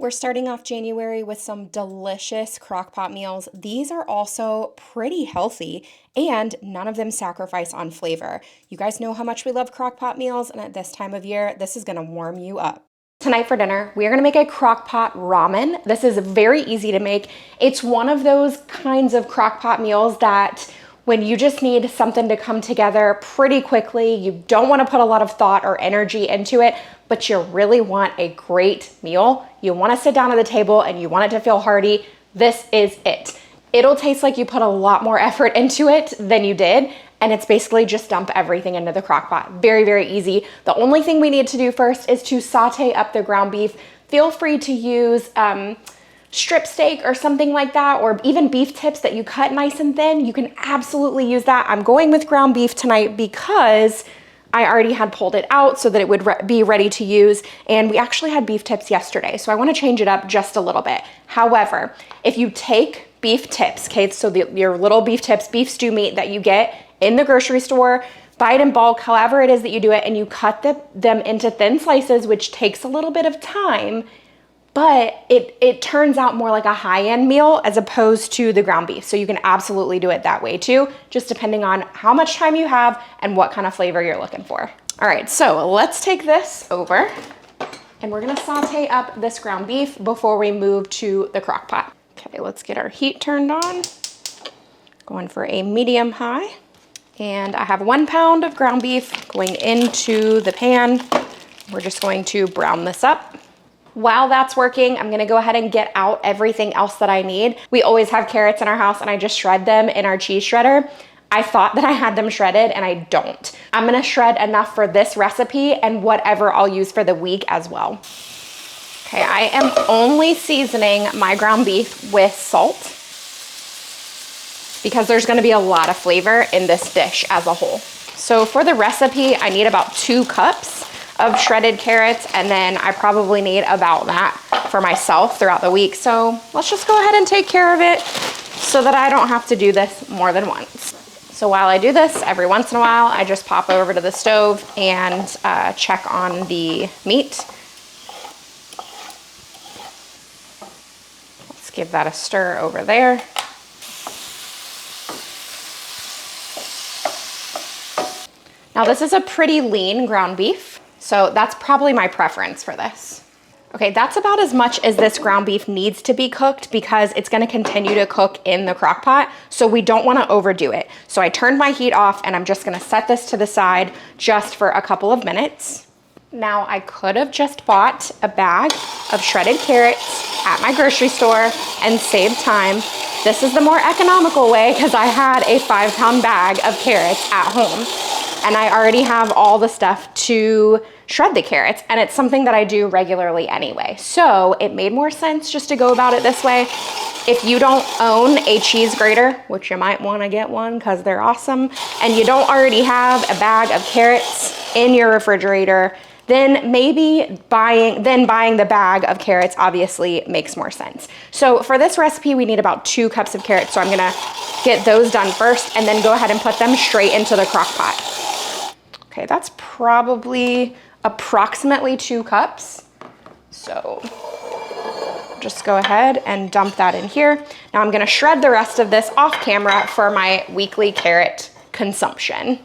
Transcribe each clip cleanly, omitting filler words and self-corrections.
We're starting off January with some delicious crock pot meals. These are also pretty healthy and none of them sacrifice on flavor. You guys know how much we love crock pot meals, and at this time of year, this is gonna warm you up. Tonight for dinner, we are gonna make a crock pot ramen. This is very easy to make. It's one of those kinds of crock pot meals that when you just need something to come together pretty quickly, you don't want to put a lot of thought or energy into it, but you really want a great meal. You want to sit down at the table and you want it to feel hearty. This is it. It'll taste like you put a lot more effort into it than you did, and it's basically just dump everything into the crock pot. Very, very easy. The only thing we need to do first is to saute up the ground beef. Feel free to use strip steak or something like that, or even beef tips that you cut nice and thin. You can absolutely use that. I'm going with ground beef tonight because I already had pulled it out so that it would be ready to use, and we actually had beef tips yesterday, so I want to change it up just a little bit. However, if you take beef tips, okay, so your little beef tips, beef stew meat that you get in the grocery store, buy it in bulk, however it is that you do it, and you cut them into thin slices, which takes a little bit of time, but it turns out more like a high-end meal as opposed to the ground beef. So you can absolutely do it that way too, just depending on how much time you have and what kind of flavor you're looking for. All right, so let's take this over and we're gonna saute up this ground beef before we move to the crock pot. Okay, let's get our heat turned on. Going for a medium high. And I have 1 pound of ground beef going into the pan. We're just going to brown this up. While that's working, I'm gonna go ahead and get out everything else that I need. We always have carrots in our house and I just shred them in our cheese shredder. I thought that I had them shredded and I don't. I'm gonna shred enough for this recipe and whatever I'll use for the week as well. Okay, I am only seasoning my ground beef with salt because there's gonna be a lot of flavor in this dish as a whole. So for the recipe, I need about 2 cups of shredded carrots, and then I probably need about that for myself throughout the week. So let's just go ahead and take care of it so that I don't have to do this more than once. So while I do this, every once in a while, I just pop over to the stove and check on the meat. Let's give that a stir over there. Now this is a pretty lean ground beef, so that's probably my preference for this. Okay, that's about as much as this ground beef needs to be cooked because it's gonna continue to cook in the crock pot, so we don't wanna overdo it. So I turned my heat off and I'm just gonna set this to the side just for a couple of minutes. Now I could have just bought a bag of shredded carrots at my grocery store and saved time. This is the more economical way because I had a 5-pound bag of carrots at home. And I already have all the stuff to shred the carrots, and it's something that I do regularly anyway. So it made more sense just to go about it this way. If you don't own a cheese grater, which you might want to get one because they're awesome, and you don't already have a bag of carrots in your refrigerator, then maybe buying the bag of carrots obviously makes more sense. So for this recipe, we need about 2 cups of carrots. So I'm gonna get those done first and then go ahead and put them straight into the crock pot. Okay, that's probably approximately 2 cups. So just go ahead and dump that in here. Now I'm gonna shred the rest of this off camera for my weekly carrot consumption.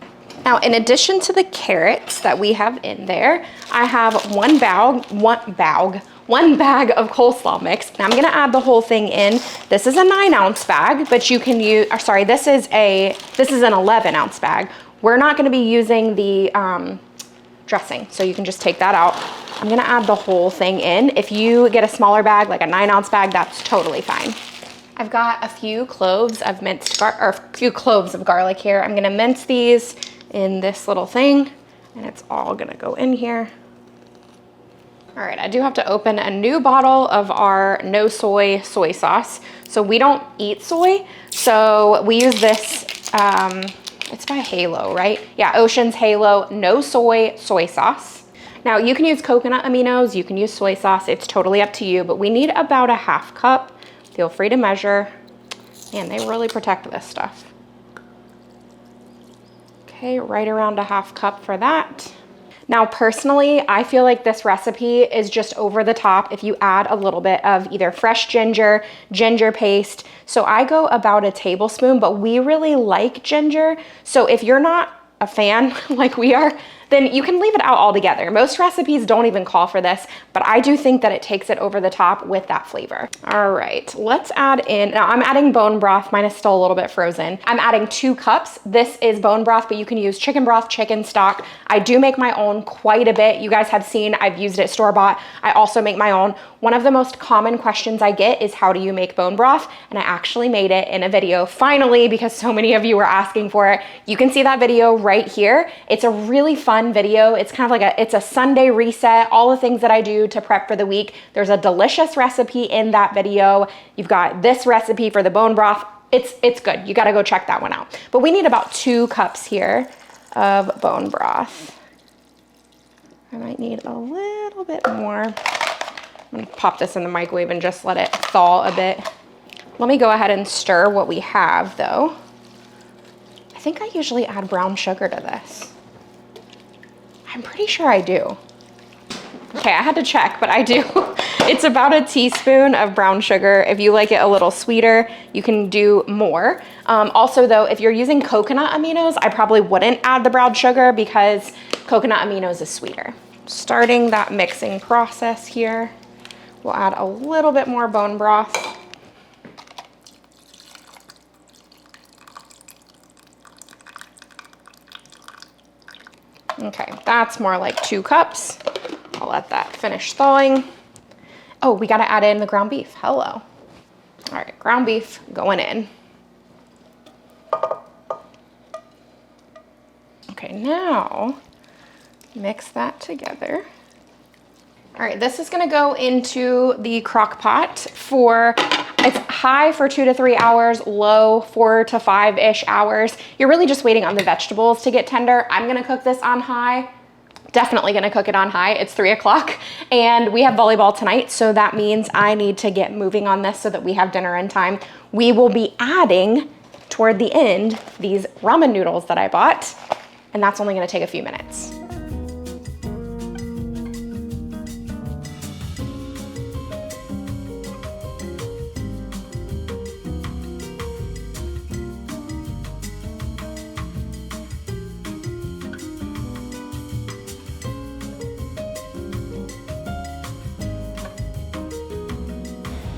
Now, in addition to the carrots that we have in there, I have one bag of coleslaw mix, and I'm gonna add the whole thing in. This is a 9-ounce bag, but you can use, or sorry, this is an 11-ounce bag. We're not gonna be using the dressing, so you can just take that out. I'm gonna add the whole thing in. If you get a smaller bag, like a 9-ounce bag, that's totally fine. I've got a few cloves of garlic here. I'm gonna mince these in this little thing, and it's all gonna go in here. All right, I do have to open a new bottle of our no soy sauce. So we don't eat soy, so we use this, it's by Halo, right? Yeah, Ocean's Halo no soy sauce. Now you can use coconut aminos, you can use soy sauce, it's totally up to you, but we need about a 1/2 cup. Feel free to measure, and they really protect this stuff. Okay, right around a 1/2 cup for that. Now, personally, I feel like this recipe is just over the top if you add a little bit of either fresh ginger, ginger paste. So I go about a tablespoon, but we really like ginger. So if you're not a fan like we are, then you can leave it out altogether. Most recipes don't even call for this, but I do think that it takes it over the top with that flavor. All right, let's add in, now I'm adding bone broth. Mine is still a little bit frozen. I'm adding 2 cups. This is bone broth, but you can use chicken broth, chicken stock. I do make my own quite a bit. You guys have seen, I've used it store-bought. I also make my own. One of the most common questions I get is how do you make bone broth? And I actually made it in a video finally because so many of you were asking for it. You can see that video right here. It's a really fun video. It's kind of like it's a Sunday reset, all the things that I do to prep for the week. There's a delicious recipe in that video. You've got this recipe for the bone broth. It's good. You got to go check that one out. But we need about 2 cups here of bone broth. I might need a little bit more. I'm gonna pop this in the microwave and just let it thaw a bit. Let me go ahead and stir what we have though. I think I usually add brown sugar to this. I'm pretty sure I do. Okay, I had to check, but I do. It's about a teaspoon of brown sugar. If you like it a little sweeter, you can do more. Also though, if you're using coconut aminos, I probably wouldn't add the brown sugar because coconut aminos is sweeter. Starting that mixing process here, we'll add a little bit more bone broth. Okay, that's more like 2 cups. I'll let that finish thawing. Oh, we gotta add in the ground beef. Hello. All right, ground beef going in. Okay, now mix that together. All right, this is gonna go into the crock pot for, it's high for 2 to 3 hours, low 4 to 5-ish hours. You're really just waiting on the vegetables to get tender. I'm gonna cook this on high. Definitely gonna cook it on high. It's 3 o'clock and we have volleyball tonight. So that means I need to get moving on this so that we have dinner in time. We will be adding toward the end these ramen noodles that I bought, and that's only gonna take a few minutes.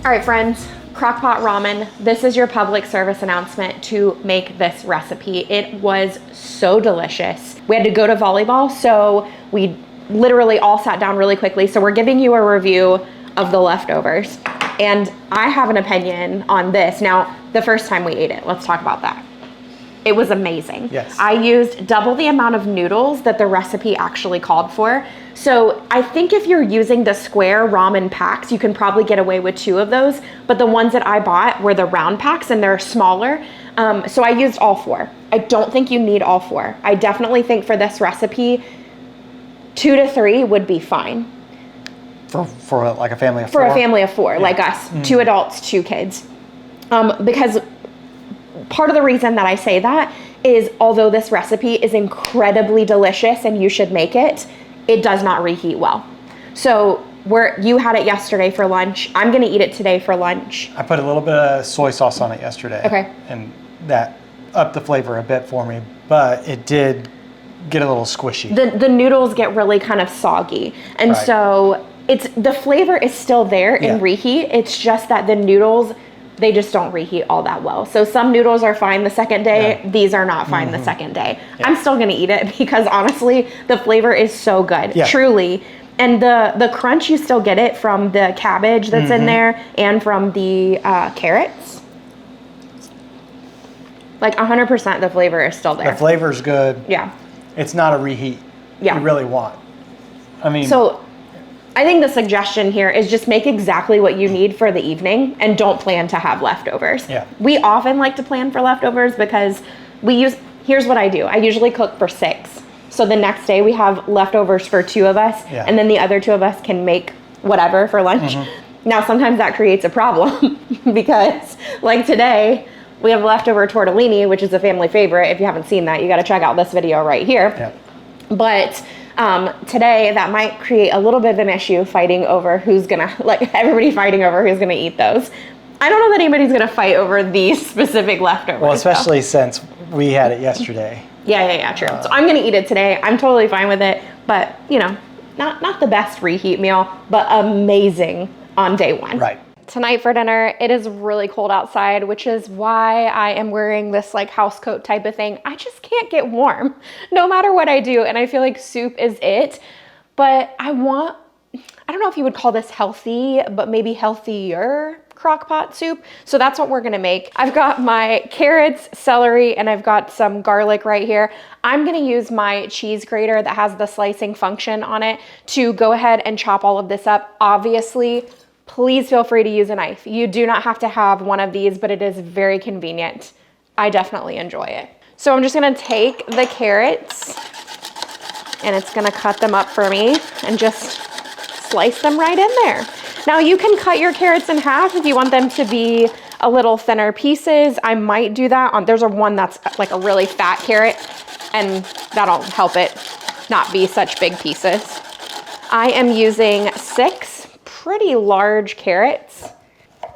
All right, friends, Crock Pot Ramen, this is your public service announcement to make this recipe. It was so delicious. We had to go to volleyball, so we literally all sat down really quickly. So we're giving you a review of the leftovers. And I have an opinion on this. Now, the first time we ate it, let's talk about that. It was amazing. Yes. I used double the amount of noodles that the recipe actually called for. So I think if you're using the square ramen packs, you can probably get away with 2 of those. But the ones that I bought were the round packs and they're smaller. So I used all 4. I don't think you need all 4. I definitely think for this recipe, 2 to 3 would be fine. For like a family of 4? For a family of 4, yeah. like us, 2 adults, 2 kids. Because part of the reason that I say that is although this recipe is incredibly delicious and you should make it, it does not reheat well. So you had it yesterday for lunch. I'm gonna eat it today for lunch. I put a little bit of soy sauce on it yesterday. Okay. And that upped the flavor a bit for me, but it did get a little squishy. The noodles get really kind of soggy. And Right. so the flavor is still there in reheat. It's just that the noodles, they just don't reheat all that well. So some noodles are fine the second day. Yeah. These are not fine the second day. Yeah. I'm still gonna eat it because honestly, the flavor is so good, truly. And the crunch, you still get it from the cabbage that's in there and from the carrots. Like 100% the flavor is still there. The flavor's good. Yeah. It's not a reheat you really want. I mean. So I think the suggestion here is just make exactly what you need for the evening and don't plan to have leftovers. Yeah. We often like to plan for leftovers because here's what I do. I usually cook for 6. So the next day we have leftovers for 2 of us and then the other 2 of us can make whatever for lunch. Now sometimes that creates a problem because like today we have leftover tortellini, which is a family favorite. If you haven't seen that, you got to check out this video right here. Yeah. But Today, that might create a little bit of an issue fighting over who's gonna, like everybody fighting over who's gonna eat those. I don't know that anybody's gonna fight over these specific leftovers. Well, especially since we had it yesterday. Yeah, true. So I'm gonna eat it today. I'm totally fine with it, but you know, not the best reheat meal, but amazing on day one. Right. Tonight for dinner, it is really cold outside, which is why I am wearing this like house coat type of thing. I just can't get warm no matter what I do. And I feel like soup is it, but I don't know if you would call this healthy, but maybe healthier crock pot soup. So that's what we're gonna make. I've got my carrots, celery, and I've got some garlic right here. I'm gonna use my cheese grater that has the slicing function on it to go ahead and chop all of this up. Obviously, please feel free to use a knife. You do not have to have one of these, but it is very convenient. I definitely enjoy it. So I'm just gonna take the carrots and it's gonna cut them up for me and just slice them right in there. Now you can cut your carrots in half if you want them to be a little thinner pieces. I might do that. There's one that's like a really fat carrot and that'll help it not be such big pieces. I am using 6 pretty large carrots.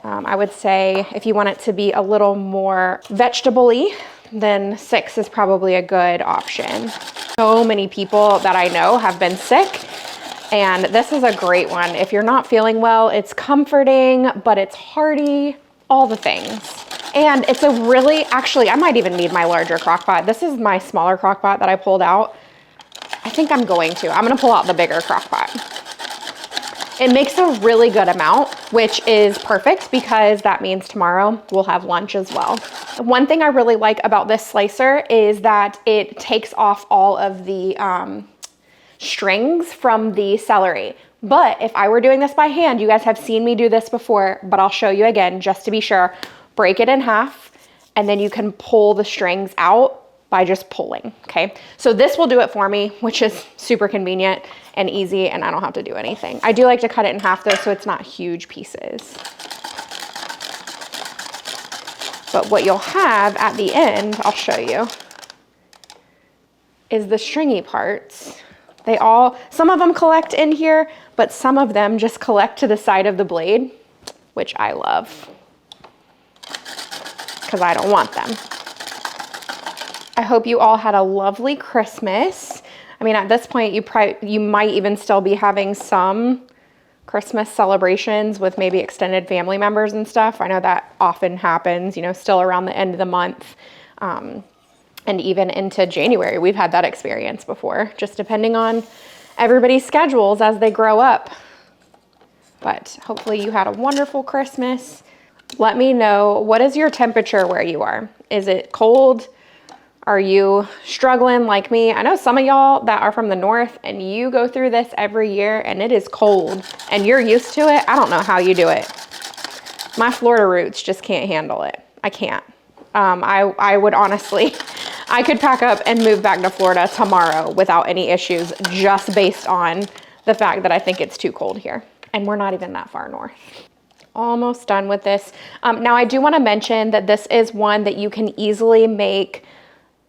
I would say if you want it to be a little more vegetable-y, then 6 is probably a good option. So many people that I know have been sick, and this is a great one. If you're not feeling well, it's comforting, but it's hearty, all the things. And it's a really, actually, I might even need my larger crock pot. This is my smaller crock pot that I pulled out. I think I'm gonna pull out the bigger crock pot. It makes a really good amount, which is perfect because that means tomorrow we'll have lunch as well. One thing I really like about this slicer is that it takes off all of the strings from the celery. But if I were doing this by hand, you guys have seen me do this before, but I'll show you again just to be sure. Break it in half and then you can pull the strings out by just pulling, okay? So this will do it for me, which is super convenient and easy, and I don't have to do anything. I do like to cut it in half though, so it's not huge pieces. But what you'll have at the end, I'll show you, is the stringy parts. Some of them collect in here, but some of them just collect to the side of the blade, which I love, because I don't want them. I hope you all had a lovely Christmas. I mean, at this point, you might even still be having some Christmas celebrations with maybe extended family members and stuff. I know that often happens, you know, still around the end of the month. And even into January, we've had that experience before, just depending on everybody's schedules as they grow up. But hopefully you had a wonderful Christmas. Let me know, what is your temperature where you are? Is it cold? Are you struggling like me? I know some of y'all that are from the north and you go through this every year and it is cold and you're used to it. I don't know how you do it. My Florida roots just can't handle it. I can't. I would honestly, I could pack up and move back to Florida tomorrow without any issues, just based on the fact that I think it's too cold here. And we're not even that far north. Almost done with this. Now I do want to mention that this is one that you can easily make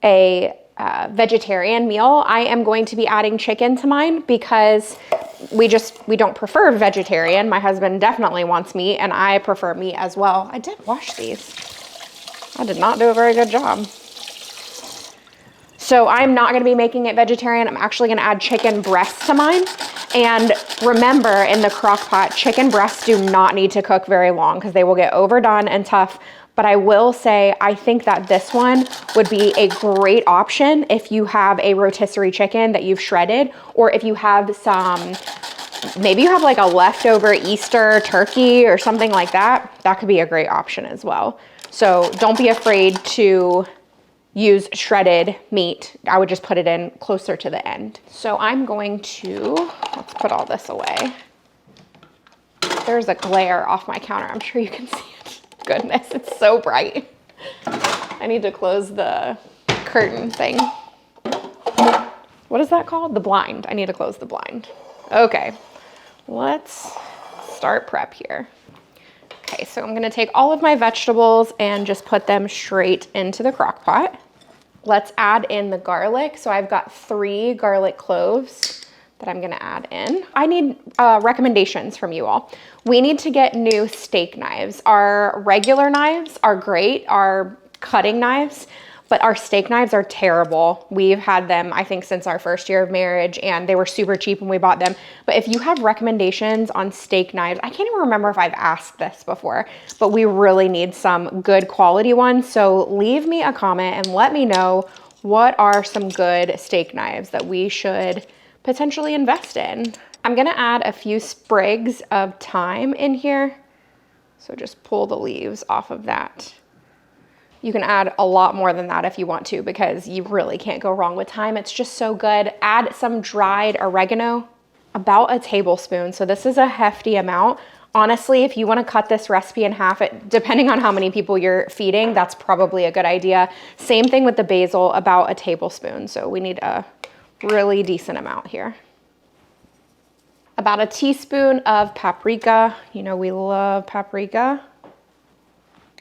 a vegetarian meal. I am going to be adding chicken to mine because we don't prefer vegetarian. My husband definitely wants meat and I prefer meat as well. I did wash these. I did not do a very good job. So I'm not gonna be making it vegetarian. I'm actually gonna add chicken breasts to mine. And remember, in the crock pot, chicken breasts do not need to cook very long because they will get overdone and tough. But I will say, I think that this one would be a great option if you have a rotisserie chicken that you've shredded, or if you have maybe you have like a leftover Easter turkey or something like that. That could be a great option as well. So don't be afraid to use shredded meat. I would just put it in closer to the end. So I'm going to, let's put all this away. There's a glare off my counter. I'm sure you can see it. Goodness, it's so bright. I need to close the curtain thing. What is that called? The blind. I need to close the blind. Okay, let's start prep here. Okay, so I'm gonna take all of my vegetables and just put them straight into the crock pot. Let's add in the garlic. So I've got 3 garlic cloves. that I'm gonna add in. I need recommendations from you all. We need to get new steak knives. Our regular knives are great, our cutting knives, but our steak knives are terrible. We've had them, I think, since our first year of marriage, and they were super cheap when we bought them. But if you have recommendations on steak knives, I can't even remember if I've asked this before, but we really need some good quality ones. So leave me a comment and let me know what are some good steak knives that we should potentially invest in. I'm gonna add a few sprigs of thyme in here. So just pull the leaves off of that. You can add a lot more than that if you want to, because you really can't go wrong with thyme. It's just so good. Add some dried oregano, about a tablespoon. So this is a hefty amount. Honestly, if you want to cut this recipe in half, depending on how many people you're feeding, that's probably a good idea. Same thing with the basil, about a tablespoon. So we need a really decent amount here. About a teaspoon of paprika. You know, we love paprika.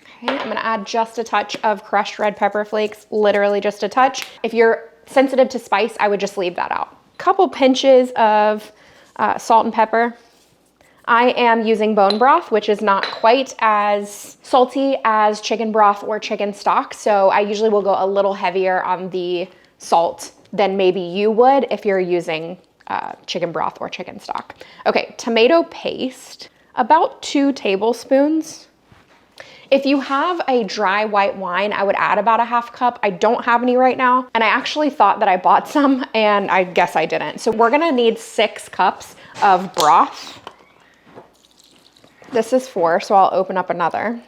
Okay, I'm gonna add just a touch of crushed red pepper flakes, literally just a touch. If you're sensitive to spice, I would just leave that out. Couple pinches of salt and pepper. I am using bone broth, which is not quite as salty as chicken broth or chicken stock. So I usually will go a little heavier on the salt than maybe you would if you're using chicken broth or chicken stock. Okay, tomato paste, about 2 tablespoons. If you have a dry white wine, I would add about a half cup. I don't have any right now, and I actually thought that I bought some, and I guess I didn't. So we're gonna need 6 cups of broth. This is 4, so I'll open up another.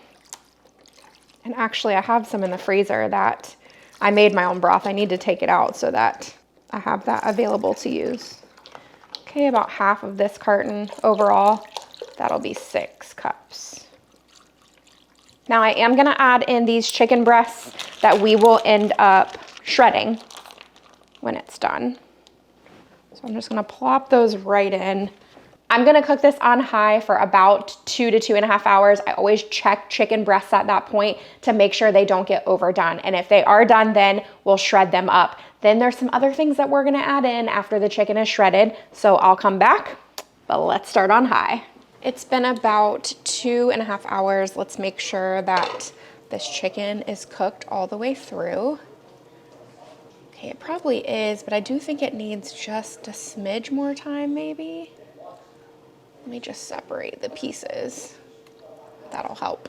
And actually, I have some in the freezer that I made my own broth. I need to take it out so that I have that available to use. Okay, about half of this carton overall. That'll be 6 cups. Now I am gonna add in these chicken breasts that we will end up shredding when it's done. So I'm just gonna plop those right in. I'm gonna cook this on high for about 2 to 2.5 hours. I always check chicken breasts at that point to make sure they don't get overdone. And if they are done, then we'll shred them up. Then there's some other things that we're gonna add in after the chicken is shredded. So I'll come back, but let's start on high. It's been about 2.5 hours. Let's make sure that this chicken is cooked all the way through. Okay, it probably is, but I do think it needs just a smidge more time maybe. Let me just separate the pieces. That'll help.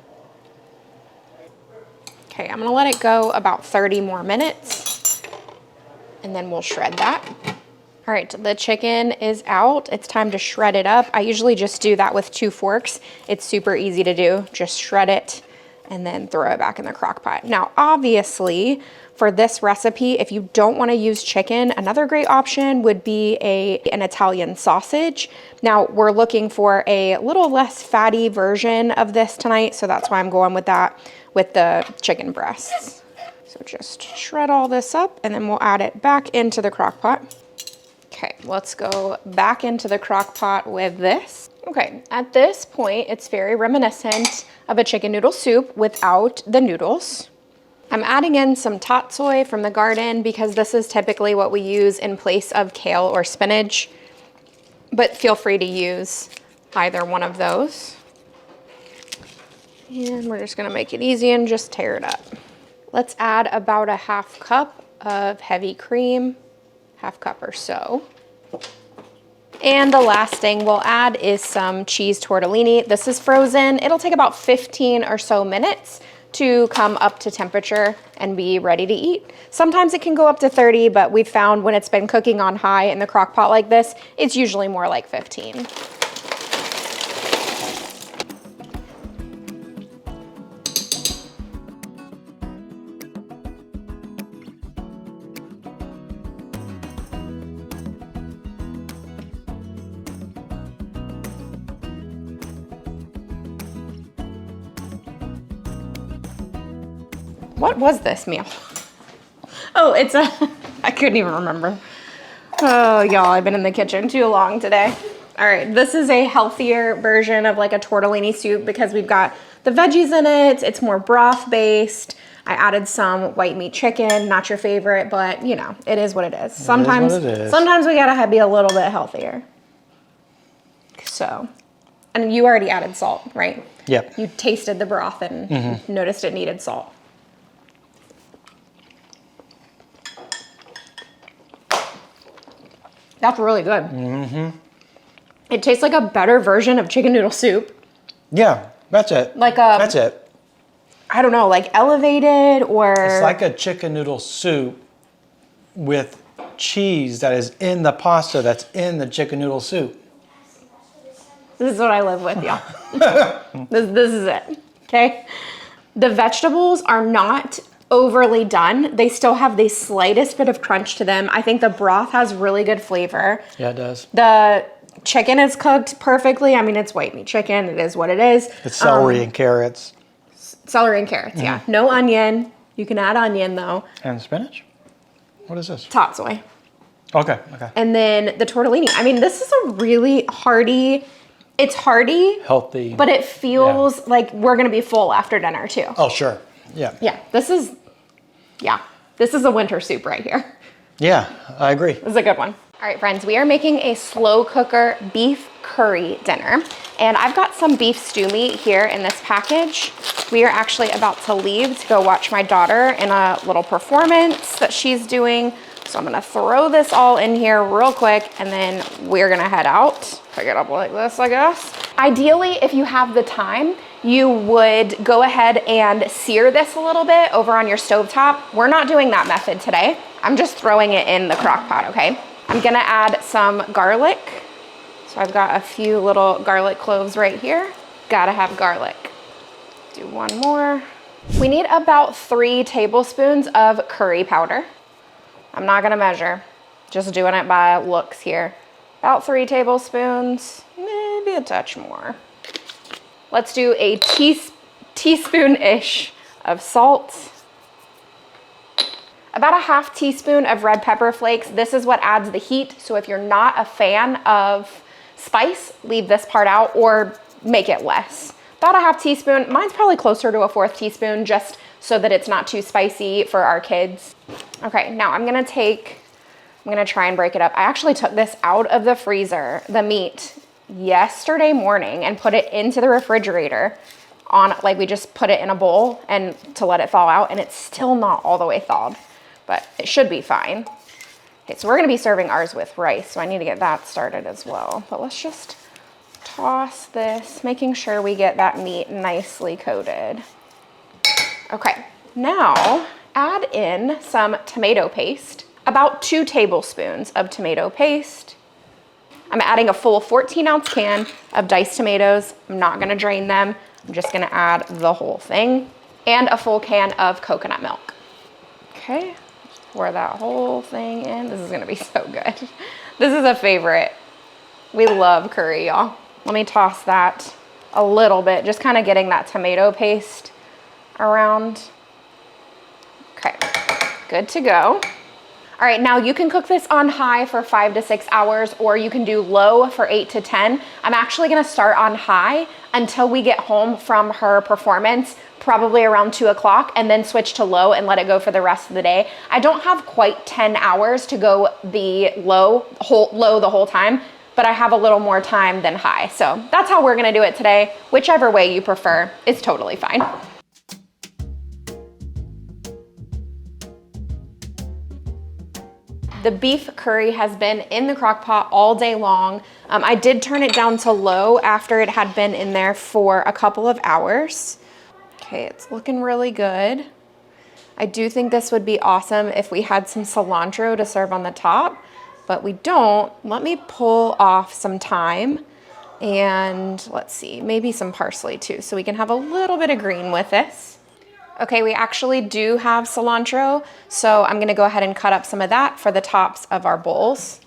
Okay, I'm gonna let it go about 30 more minutes and then we'll shred that. All right, the chicken is out. It's time to shred it up. I usually just do that with 2 forks. It's super easy to do. Just shred it and then throw it back in the crock pot. Now, obviously, for this recipe, if you don't want to use chicken, another great option would be an Italian sausage. Now, we're looking for a little less fatty version of this tonight, so that's why I'm going with that with the chicken breasts. So just shred all this up and then we'll add it back into the crock pot. Okay, let's go back into the crock pot with this. Okay, at this point, it's very reminiscent of a chicken noodle soup without the noodles. I'm adding in some tatsoi from the garden because this is typically what we use in place of kale or spinach, but feel free to use either one of those. And we're just gonna make it easy and just tear it up. Let's add about a half cup of heavy cream. Half cup or so. And the last thing we'll add is some cheese tortellini. This is frozen. It'll take about 15 or so minutes to come up to temperature and be ready to eat. Sometimes it can go up to 30, but we've found when it's been cooking on high in the crock pot like this, it's usually more like 15. What was this meal? Oh, it's a, I couldn't even remember. Oh, y'all, I've been in the kitchen too long today. All right, this is a healthier version of like a tortellini soup because we've got the veggies in it. It's more broth based. I added some white meat chicken, not your favorite, but you know, it is what it is. Sometimes, sometimes we gotta be a little bit healthier. So, and you already added salt, right? Yep. You tasted the broth and noticed it needed salt. That's really good. Mm-hmm. It tastes like a better version of chicken noodle soup. Yeah, that's it. That's it. I don't know, like elevated or... It's like a chicken noodle soup with cheese that is in the pasta that's in the chicken noodle soup. This is what I live with, y'all. This is it, okay? The vegetables are not overly done. They still have the slightest bit of crunch to them. I think the broth has really good flavor. Yeah, it does. The chicken is cooked perfectly. I mean, it's white meat chicken. It is what it is. It's celery and carrots. Celery and carrots, yeah. No onion. You can add onion, though. And spinach? What is this? Top soy. Okay. And then the tortellini. I mean, this is a really hearty... It's hearty. Healthy. But it feels like we're going to be full after dinner, too. Oh, sure. Yeah. Yeah, this is a winter soup right here. Yeah, I agree. This is a good one. All right, friends, we are making a slow cooker beef curry dinner. And I've got some beef stew meat here in this package. We are actually about to leave to go watch my daughter in a little performance that she's doing. So I'm gonna throw this all in here real quick and then we're gonna head out. Pick it up like this, I guess. Ideally, if you have the time, you would go ahead and sear this a little bit over on your stovetop. We're not doing that method today. I'm just throwing it in the crock pot, okay? I'm gonna add some garlic. So I've got a few little garlic cloves right here. Gotta have garlic. Do one more. We need about 3 tablespoons of curry powder. I'm not gonna measure, just doing it by looks here. About 3 tablespoons, maybe a touch more. Let's do a teaspoon-ish of salt. About a ½ teaspoon of red pepper flakes. This is what adds the heat, so if you're not a fan of spice, leave this part out or make it less. About a ½ teaspoon, mine's probably closer to a 1/4 teaspoon, just so that it's not too spicy for our kids. Okay, now I'm gonna try and break it up. I actually took this out of the freezer, the meat, yesterday morning and put it into the refrigerator like we just put it in a bowl and to let it thaw out, and it's still not all the way thawed, but it should be fine. Okay, so we're gonna be serving ours with rice, so I need to get that started as well. But let's just toss this, making sure we get that meat nicely coated. Okay, now add in some tomato paste, about 2 tablespoons of tomato paste. I'm adding a full 14-ounce can of diced tomatoes. I'm not gonna drain them. I'm just gonna add the whole thing, and a full can of coconut milk. Okay, pour that whole thing in. This is gonna be so good. This is a favorite. We love curry, y'all. Let me toss that a little bit, just kind of getting that tomato paste around. Okay, good to go. All right, now you can cook this on high for 5 to 6 hours, or you can do low for 8 to 10. I'm actually gonna start on high until we get home from her performance, probably around 2 o'clock, and then switch to low and let it go for the rest of the day. I don't have quite 10 hours to go the low the whole time, but I have a little more time than high. So that's how we're gonna do it today. Whichever way you prefer, it's totally fine. The beef curry has been in the crock pot all day long. I did turn it down to low after it had been in there for a couple of hours. Okay, it's looking really good. I do think this would be awesome if we had some cilantro to serve on the top, but we don't. Let me pull off some thyme and let's see, maybe some parsley too, so we can have a little bit of green with this. Okay, we actually do have cilantro, so I'm gonna go ahead and cut up some of that for the tops of our bowls.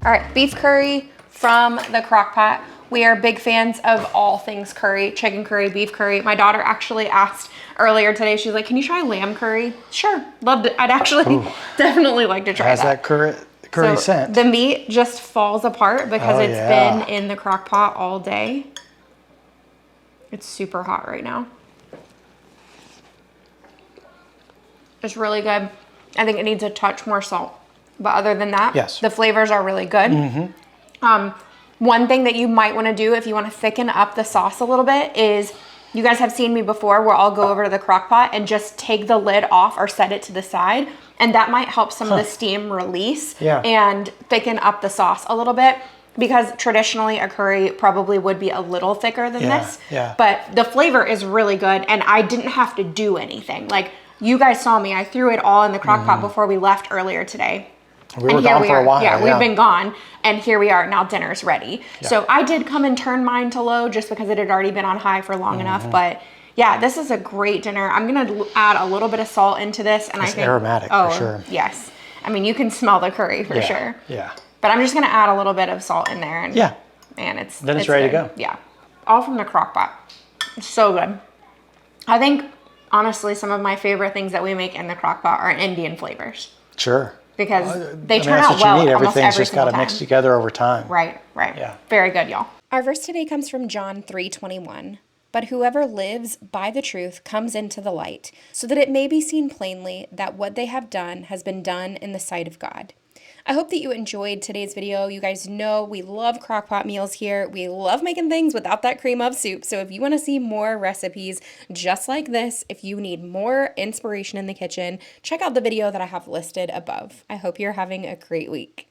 All right, beef curry from the crock pot. We are big fans of all things curry, chicken curry, beef curry. My daughter actually asked earlier today, she's like, can you try lamb curry? Sure, loved it. I'd actually definitely like to try Has that curry so scent. the meat just falls apart because it's yeah. been in the crock pot all day. It's super hot right now. It's really good. I think it needs a touch more salt. But other than that, yes, the flavors are really good. One thing that you might want to do if you want to thicken up the sauce a little bit is, you guys have seen me before where I'll go over to the crock pot and just take the lid off or set it to the side. And that might help some of the steam release and thicken up the sauce a little bit. Because traditionally a curry probably would be a little thicker than this. But the flavor is really good and I didn't have to do anything. Like, you guys saw me, I threw it all in the crock pot before we left earlier today. We were gone for a while. Yeah, we've been gone, and here we are, now dinner's ready. So I did come and turn mine to low just because it had already been on high for long enough, but yeah, this is a great dinner. I'm gonna add a little bit of salt into this, and it's I think aromatic for sure. Yes, I mean, you can smell the curry for sure. Yeah. But I'm just gonna add a little bit of salt in there, and man, it's ready to go. Yeah, all from the crock pot. It's so good. I think honestly, some of my favorite things that we make in the crock pot are Indian flavors. Sure. Because they turn out well almost Everything's every just got to time. mix together over time. Right. Yeah. Very good, y'all. Our verse today comes from John 3:21. But whoever lives by the truth comes into the light, so that it may be seen plainly that what they have done has been done in the sight of God. I hope that you enjoyed today's video. You guys know we love crock pot meals here. We love making things without that cream of soup. So if you want to see more recipes just like this, if you need more inspiration in the kitchen, check out the video that I have listed above. I hope you're having a great week.